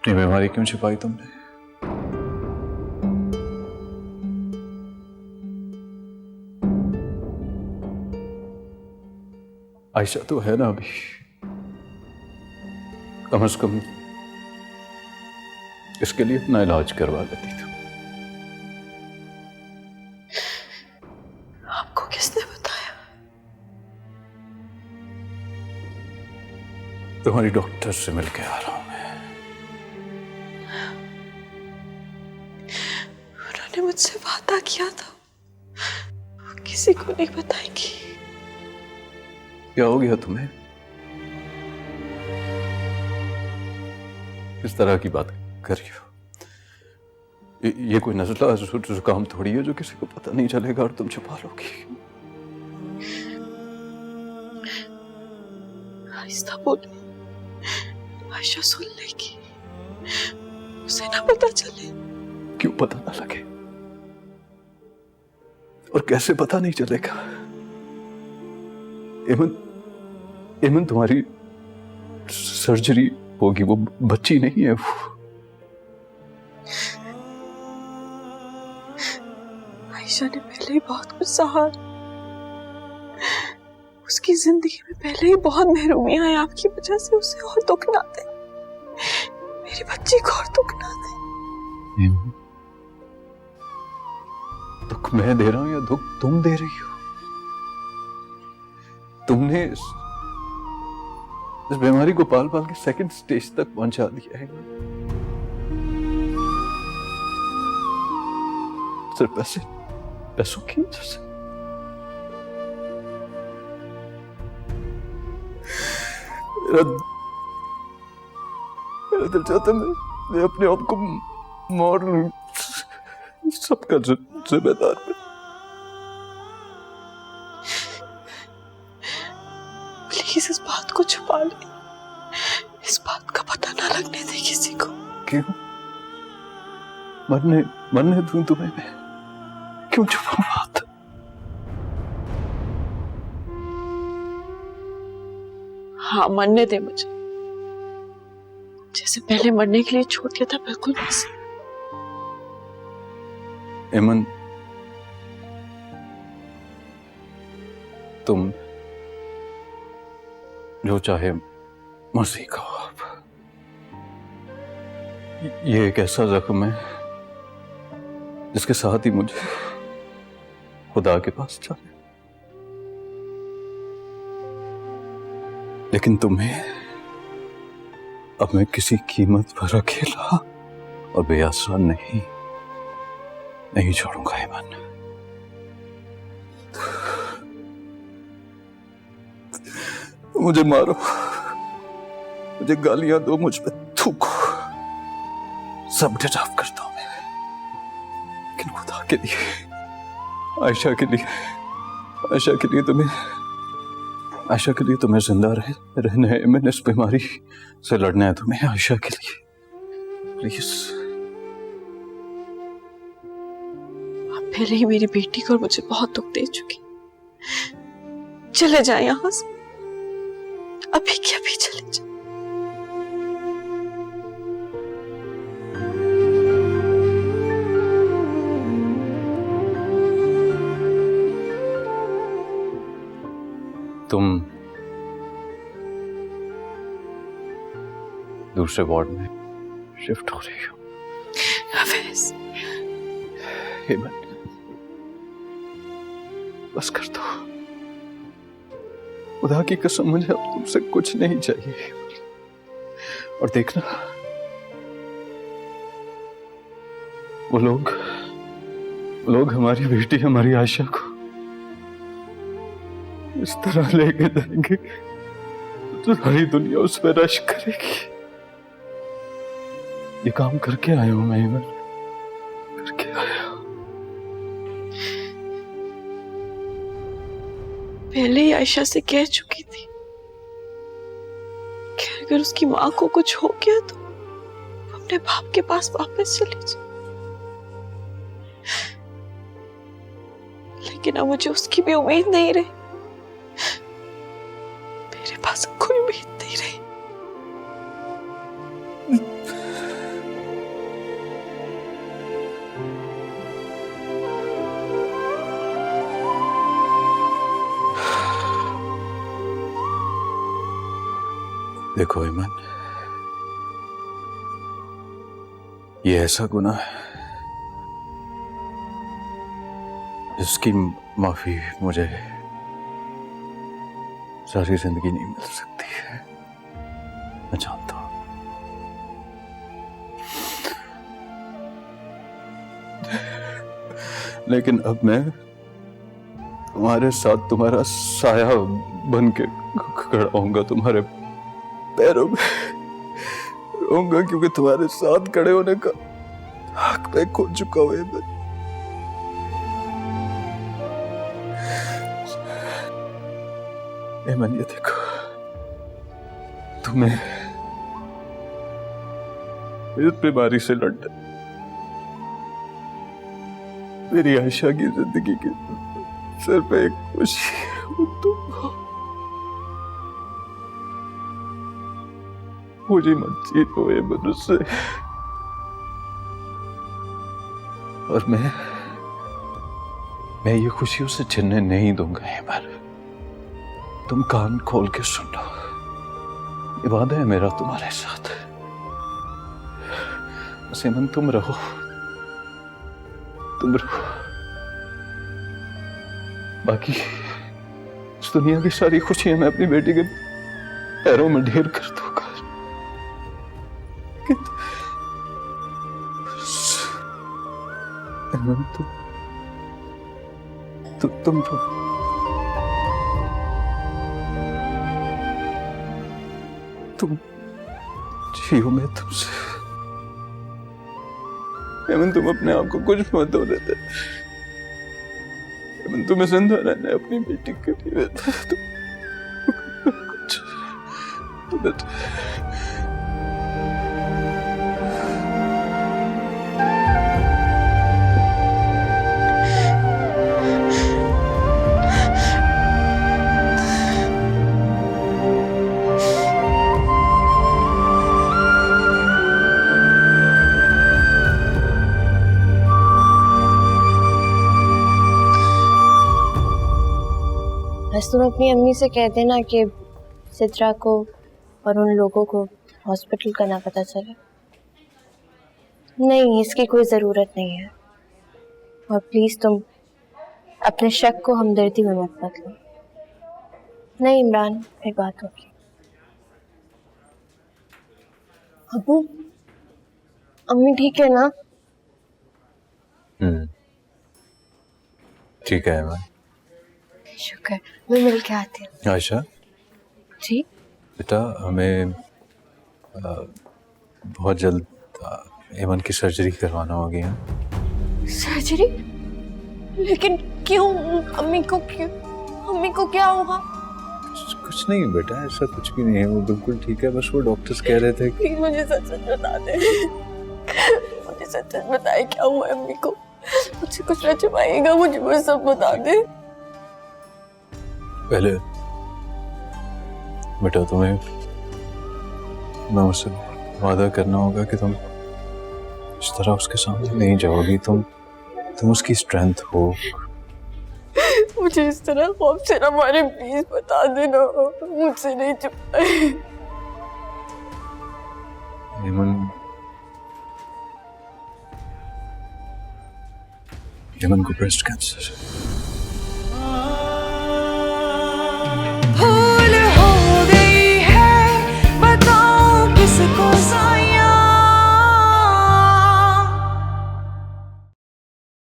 अपनी बीमारी क्यों छिपाई तुमने? आयशा तो है ना अभी, कम से कम इसके लिए अपना इलाज करवा लेती थी। आपको किसने बताया? तुम्हारी डॉक्टर से मिलके आ रहा हूं मैं। उन्होंने मुझसे वादा किया था वो किसी को नहीं बताएंगी। क्या हो गया तुम्हें? किस तरह की बात कर रही हो? ये कोई नज़ला जुकाम थोड़ी है जो किसी को पता नहीं चलेगा और तुम छुपा लोगी। आहिस्ता बोले, आयशा सुन लेगी, उसे ना पता चले। क्यों पता ना लगे? और कैसे पता नहीं चलेगा? एमन तुम्हारी सर्जरी होगी, वो बच्ची नहीं है वो। आयशा ने पहले ही बहुत कुछ सहा, उसकी जिंदगी में पहले ही बहुत महरूमियां हैं। आपकी वजह से उसे और दुख ना दे, मेरी बच्ची को और दुख ना दे। दुख मैं दे रहा हूं या दुख तुम दे रही हो? तुमने इस बीमारी को पाल पाल के सेकंड स्टेज तक पहुंचा दिया है। सिर्फ पैसों की वजह से। मेरा दिल चाहता मैं अपने आप को मार लूं, सबका जिम्मेदार मैं। प्लीज इस बात को छुपा ले, इस बात का पता ना लगने दे किसी को। क्यों? मरने दूं तुम्हें मैं? क्यों छुपाऊं बात? हाँ, मरने दे मुझे, जैसे पहले मरने के लिए छोड़ दिया था, बिल्कुल वैसे। एमन, तुम जो चाहे मर्जी कहो आप। ये एक ऐसा जख्म है जिसके साथ ही मुझे खुदा के पास जाना। लेकिन तुम्हें अब मैं किसी कीमत पर अकेला और बेआसरा नहीं छोड़ूंगा एमन। मुझे मारो, मुझे गालियां दो, मुझ पे थूको, सब डिजर्व करता हूं मैं। लेकिन खुदा के लिए, आयशा के लिए तुम्हें जिंदा रहना है। मैंने इस बीमारी से लड़ना है तुम्हें, आयशा के लिए। प्लीज। आप पहले ही मेरी बेटी को और मुझे बहुत दुख दे चुकी। चले जाए यहां से, अभी के अभी चले जाए। तुम दूसरे वार्ड में शिफ्ट हो रही हो। हाफिज। हेमन, बस कर दो। खुदा की कसम, मुझे अब तुमसे कुछ नहीं चाहिए। और देखना, वो लोग हमारी बेटी, हमारी आयशा को इस तरह लेके जाएंगे तो सारी दुनिया उस पर रश करेगी। ये काम करके आया हूं मैं एमन, करके आया हूं। पहले ही आयशा से कह चुकी थी कि अगर उसकी माँ को कुछ हो गया तो वो अपने बाप के पास वापस चली जाए। लेकिन अब मुझे उसकी भी उम्मीद नहीं रही, मेरे पास कोई उम्मीद नहीं रही। देखो ईमान, ये ऐसा गुनाह है जिसकी माफी मुझे सारी जिंदगी नहीं मिल सकती है, मैं जानता हूं। लेकिन अब मैं तुम्हारे साथ तुम्हारा साया बन के खड़ा होऊंगा, तुम्हारे पैरों में रहूंगा, क्योंकि तुम्हारे साथ खड़े होने का हक मैं खो चुका हूं। ईमान ये देखो, तुम्हें इस बीमारी से लड़ना, मेरी आशा की जिंदगी के सिर पे एक खुशी है, मुझे मत छीनो ये मुझसे। और मैं ये खुशी उसे छीनने नहीं दूंगा। ये बार तुम कान खोल के सुन लो, ये वादा है मेरा तुम्हारे साथ। बस ईमान तुम रहो, तुम रहो, बाकी इस दुनिया की सारी खुशियां मैं अपनी बेटी के पैरों में ढेर कर दूंगा। ईमान तुम रहो। तुम जियो मैं तुमसे। ईमान तुम अपने आप को कुछ मत होने दे। ईमान तुम्हें जिंदा रहना है अपनी बेटी के लिए। बस तुम अपनी अम्मी से कह देना कि सिद्रा को और उन लोगों को हॉस्पिटल का ना पता चले। नहीं, इसकी कोई ज़रूरत नहीं है। और प्लीज़ तुम अपने शक को हमदर्दी में मत बदलो। नहीं इमरान, फिर बात होगी। अबू, अम्मी ठीक है ना? ठीक है ईमान। शुक्र, मैं मिल के आती हूँ। आयशा जी बेटा, हमें बहुत जल्द ईमान की सर्जरी करवाना होगी। सर्जरी? लेकिन क्यों? अम्मी को क्या होगा? कुछ नहीं बेटा, ऐसा कुछ भी नहीं है, वो बिल्कुल ठीक है। बस वो डॉक्टर्स कह रहे थे कि मुझे सच बता दे। मुझे सच बताए क्या हुआ है अम्मी को। मुझे कुछ न छुपाइएगा, मुझे सब बता दे। पहले बेटा तुम्हें मैं मुझसे वादा करना होगा कि तुम इस तरह उसके सामने नहीं जाओगी। तुम उसकी स्ट्रेंथ हो। मुझे इस तरह खौफ से ना मारे, प्लीज बता देना, मुझसे नहीं छुपाए। ईमान को ब्रेस्ट कैंसर है।